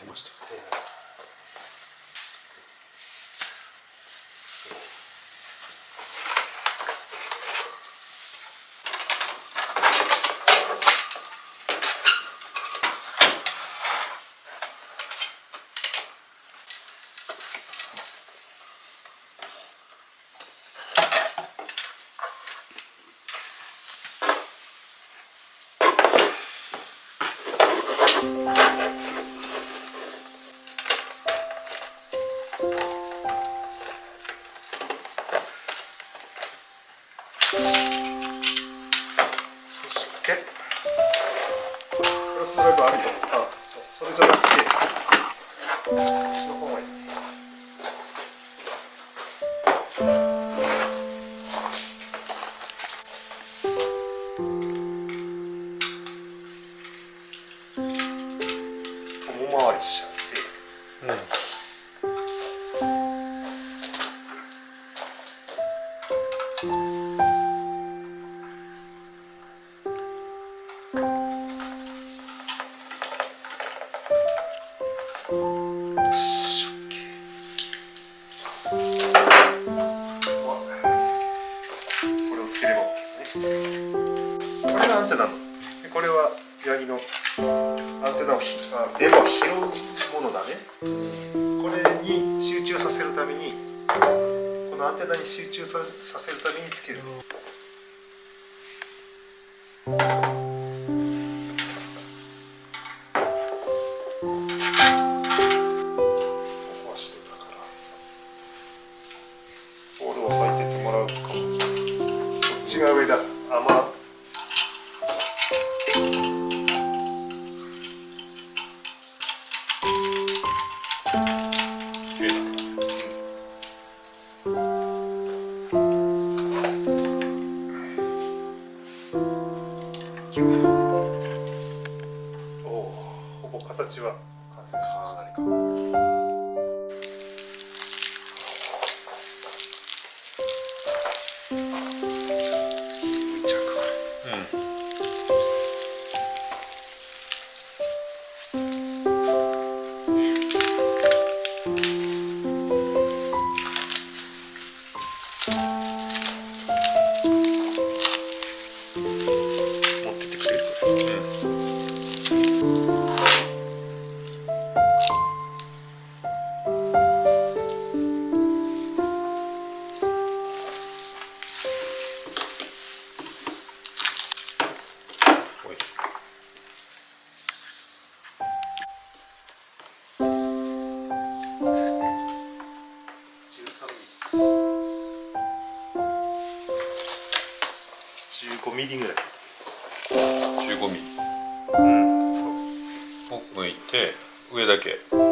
ました。そしてクロスドライブあるよ。それじゃなくてそっちの方がいい。遠回りしちゃって、これはヤギのアンテナを電波を拾うものだね。これに集中させるために、このアンテナに集中させるためにつける。ボールを押さえてってもらうかも。こっちが上だ。ほぼ形は完成しました。15ミリぐらい。15ミリ。そう。を抜いて上だけ。まず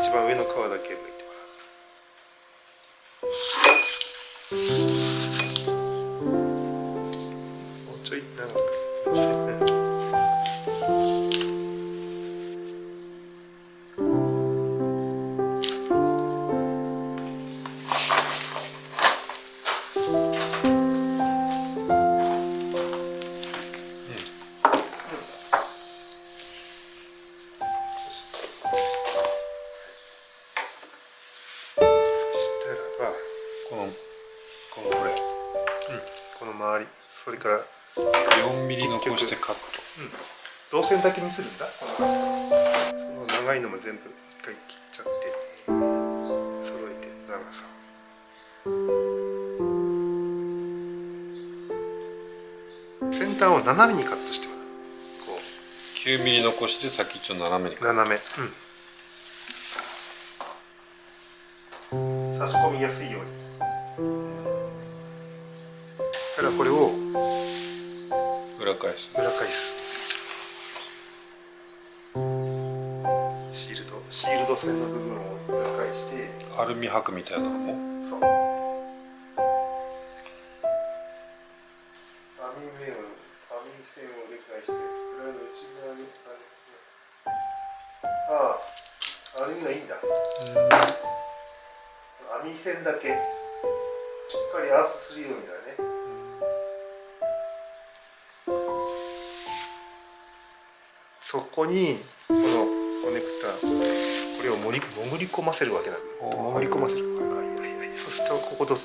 一番上の皮だけ抜いてます。もうちょい長く。この周り、それから4ミリ残してカット。導線だけにするんだ。この長いのも全部一回切っちゃって揃えて長さ。先端を斜めにカットしてもらう。こう9ミリ残して先っちょ斜めにカット。斜め。差し込みやすいように。からこれを裏返す。シールド線の部分を裏返して、アルミ箔みたいなのも。そう。網線を裏返して、裏の内側にアルミがいいんだ。網線だけしっかりアースするようにだね。そこにこのコネクタこれを潜り込ませるわけだ。潜り込ませる。そうするとここと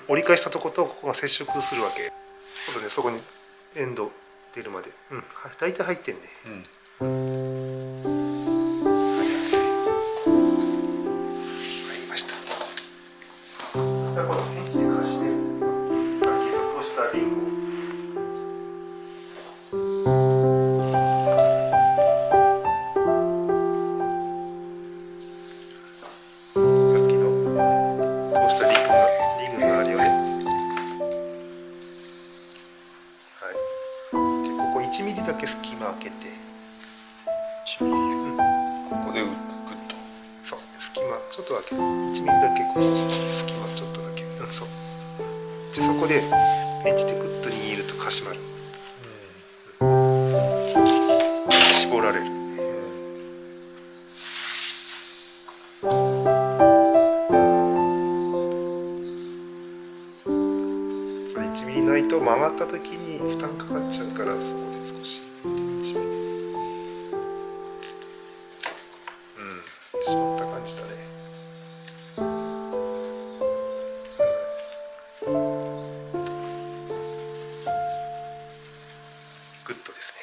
折り返したとことここが接触するわけ。今度ねそこにエンド出るまで、大体入ってんね。入りました。そしたらこのペンチで貸しめる。さっき通したリングを。1ミリだけ隙間開けて、1ミリ、ここでグッと、そう隙間ちょっと開けて、1ミリだけこう隙間ちょっとだけ、そうでそこでペンチでグッと握るとかしまる、絞られる、それ1ミリないと曲がった時に負担かかっちゃうから、そこで少し1ミリ、絞った感じだね。グッドですね。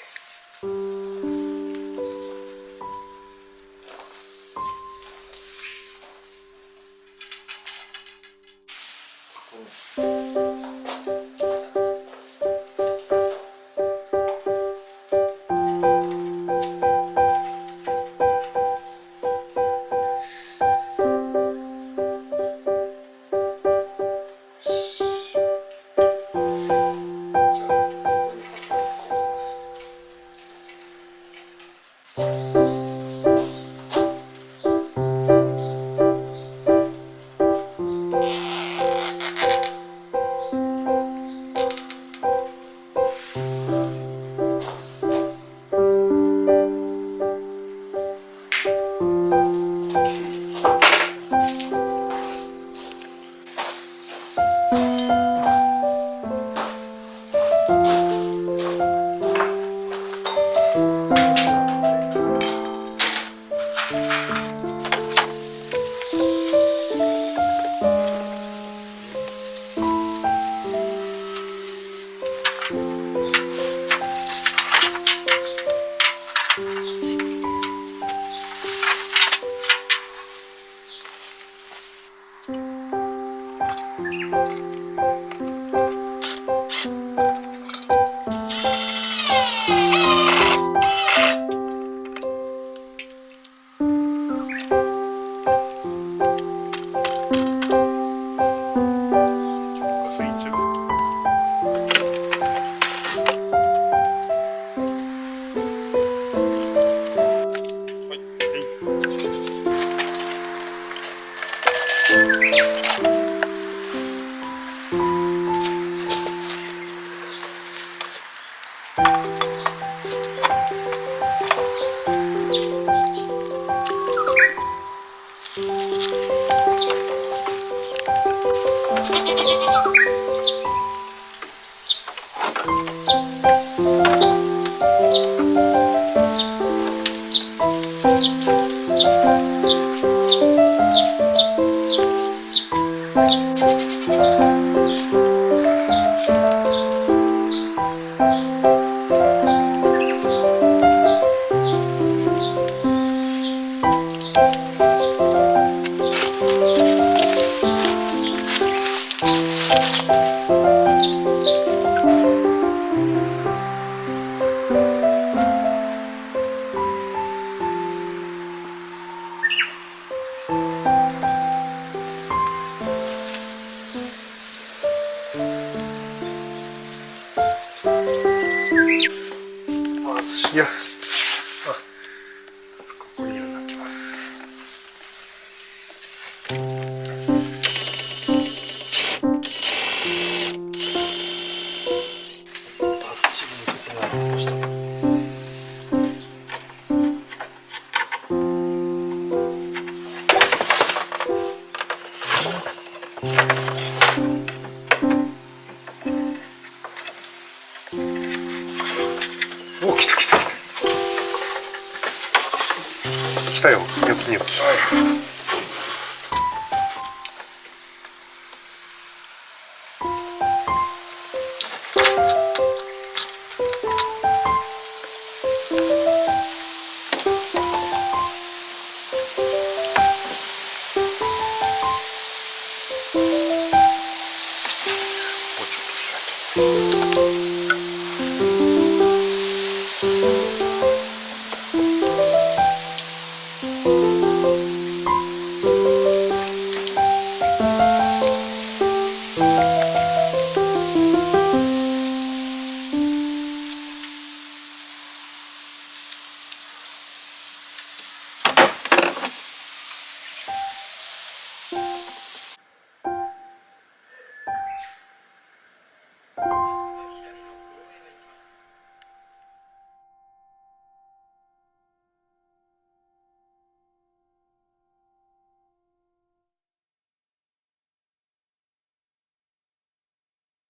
したよニョキニョキ。